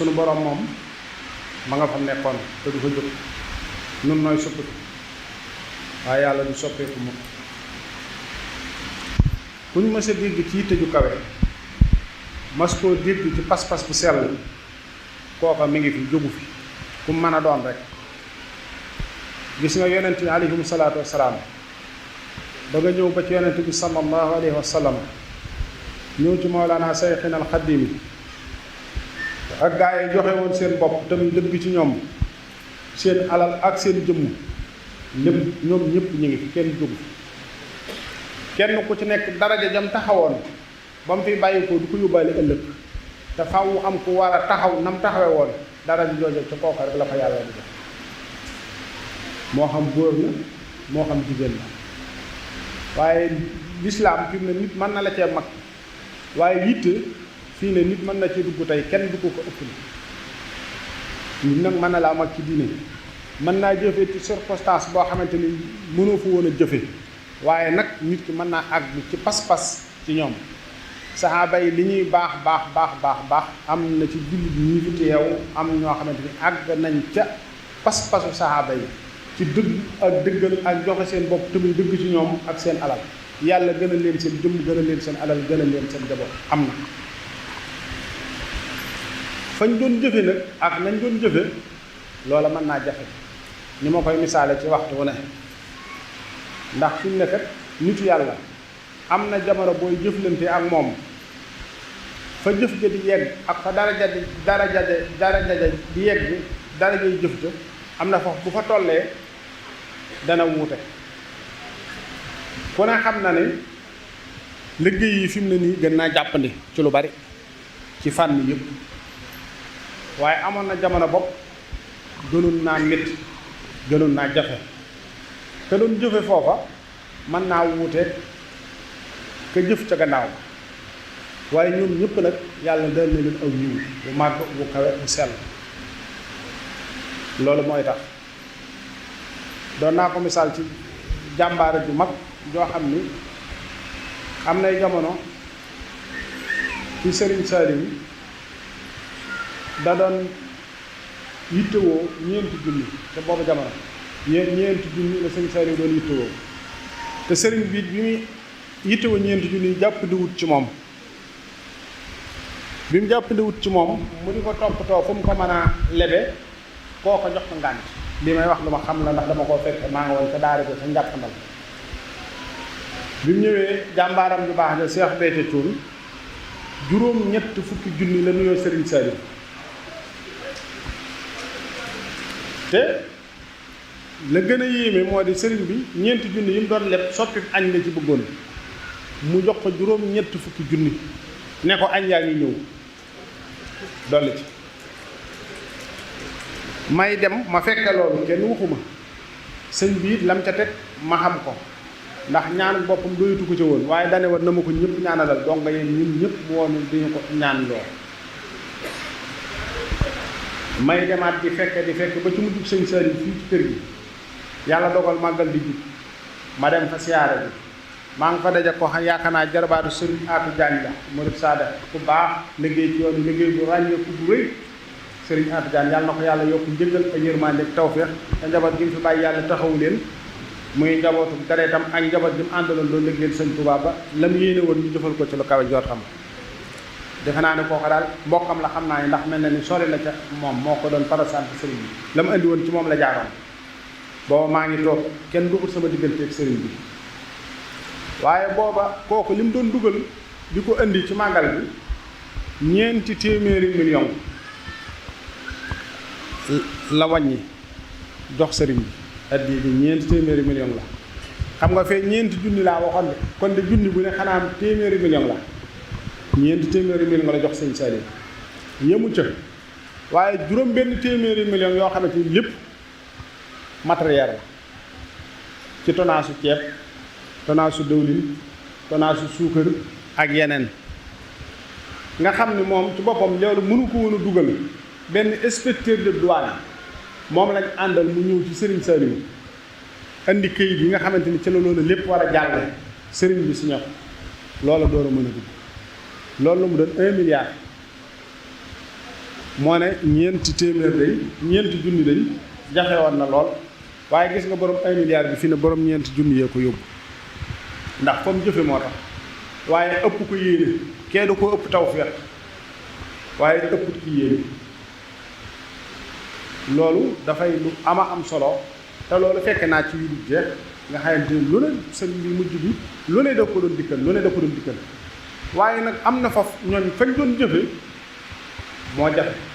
sunu borom moom ma nga fa nekkoon te du fa jóg nun nooy soppiku waaye yàlla du soppeeku mu ku ñu mës a dégg ci yitte ju kawe mas koo dégg ci pas-pas bu sell kooka mi ngi fi jógu fi ku mën a doon rek gis nga yonent yi alayhimu salaatu wasalaam ba nga ñëw ba ci yonent bi sallallahu alayhi wa sallam ñëw ci Mawlana Sayxina al Xadim ak gaa yi joxe woon seen bopp tamit dëgg ci ñoom seen alal ak seen jëmm lépp ñoom ñëpp ñu ngi fi kenn jógu kenn ku ci nekk daraja jam taxawoon ba mu fi bàyyi ko du ko yóbbaale ëllëg te faaw am ku war a taxaw nam taxawee woon daraja jooju ca kooka rek la fa yàlla di def moo xam góor la moo xam jigéen la waaye lislaam fi mu ne nit mën na la cee mag waaye yitte fii ne nit mën na ci dugg tey kenn du ko ëpp la nit nag mën na laa mag ci diine mën naa jëfe ci circonstance boo xamante ni mënoo fa woon a jëfe waaye nag nit ki mën naa àgg ci pas-pas ci ñoom saxaaba yi li ñuy baax am na ci jullit ñi fi teew am ñoo xamante ni àgg nañ ca pas-pasu saxaaba yi ci dëgg ak dëggal ak joxe seen bopp tamit dëgg ci ñoom ak seen alal yàlla gën a leen seen jëmm gën a leen seen alal gën a leen seen jaboot am na fañ doon jëfe nag ak nañ doon jëfe loola mën naa jafe ni ma koy misaale ci waxtu wu ne ndax fi mu ne kat nitu yàlla am na jamono booy jëflante ak moom fa jëf ja di yegg ak fa daraja di yegg darajay jëf ja am na foofu bu fa tollee dana wuute ku ne xam na ne liggéey yi fi mu ne nii gën naa jàppandi ci lu bari ci fànn yëpp waaye amoon na jamono bopp gënoon naa métti gënoon naa jafe te doon jëfe foofa mën naa wuute ka jëf ca gannaaw waaye ñoom ñëpp nag yàlla dal na leen aw yiw bu màgg bu kawe bu sell loolu mooy tax doon naa ko misaal ci jàmbaare ju mag joo xam ni am nay jamono ci Serigne Saliou da doon yittewoo ñeenti junni te boobu jamono ñeenti junni la Serigne Saliou doon yittewoo te Serigne bi muy yittewoo ñeenti junni jàppandiwut ci moom bi mu jàppandiwut ci moom mu di ko toppatoo fu mu ko mën a lebe koo ko jox ko ngànt li may wax lu ma xam la ndax dama koo fekk maa nga woon ca daara ko sa njàppandal bi mu ñëwee jàmbaaram ju baax ja Cheikh Béthio Thioune juróom ñett fukki junni la nuyoo Serigne Saliou te la gën a yéeme moo di Serigne bi ñeenti junni yi mu doon leb soppi añ la ci bëggoon mu jox ko juróom ñett fukki junni ne ko añ yaa ngi ñëw dolli ci may dem ma fekke loolu kenn waxuma sëñ bi it lam ca teg ma xam ko ndax ñaanu boppam doyatu ko ca woon waaye dane woon na ma ko ñëpp ñaanalal donc yéen ñun ñëpp mu woon diñu ko ñaan loo may demaat di fekk ba ci mujjug sëñ Saliou fii ci kër gi yàlla dogal màggal di jub ma dem fa siyaare bi maa ngi fa daje ko xam yaakaar naa jarbaatu Sëriñ Aatu Jaañ la murid saada ku baax liggéey ci yoonu liggéey bu ràññeeku bu rëy Sëriñ Aatu Jaañ yàlla na ko yàlla yokk njëggal ak yërmande ak tawfeex te njaboot gi mu fi bàyyi yàlla taxawu leen muy njabootu deretam ak njaboot gi mu àndaloon doon liggéeyal Sëñ Tuubaa ba la mu yéene woon ñu jëfal ko ci lu kawe joot xam defe naa ne kooku daal mbokkam la xam naa ni ndax mel na ni sori na ca moom moo ko doon parasante sëriñ bi la mu andi woon ci moom la jaaroon booba maa ngi toog kenn dugut sama diggante ak sëriñ bi waaye booba kooku li mu doon dugal di ko indi ci màggal bi ñeenti téeméeri million la wàññi jox sëriñ bi addi bi ñeenti téeméeri million la xam nga fee ñeenti junni laa waxoon de kon de junni bu ne xanaa téeméeri million la ñeenti téeméeri million la jox sëñ Saliou yemu ca waaye juróom benn téeméeri million yoo xamante ni lépp matériel la ci tonnage su ceeb tonnage su dëwlin tonnage su suukar ak yeneen nga xam ni moom ci boppam loolu mënu ko woon a dugal benn inspecteur de douane moom lañ àndal mu ñëw ci Serigne Saliou andi këyit yi nga xamante ni ci la loolu lépp war a jàll Serigne bi si ñor loola door a mën a dugg loolu la mu doon 1 milliard moo ne ñeenti téeméer day ñeenti junni day jafe woon na lool waaye gis nga borom 1 milliard bi fi ne borom ñeenti junni yee ko yóbbu ndax comme jëfe moo tax waaye ëpp ko yéene kee da ko ëpp tawfeex waaye ëpp ki yéene loolu dafay lu ama am solo te loolu fekk naa ci yu dul jeex nga xamante ni lu ne sëriñ bi mujj bi lu ne da ko doon dikkal lu ne da ko doon dikkal waaye nag am na faf ñooñ fañ doon jëfe moo jafe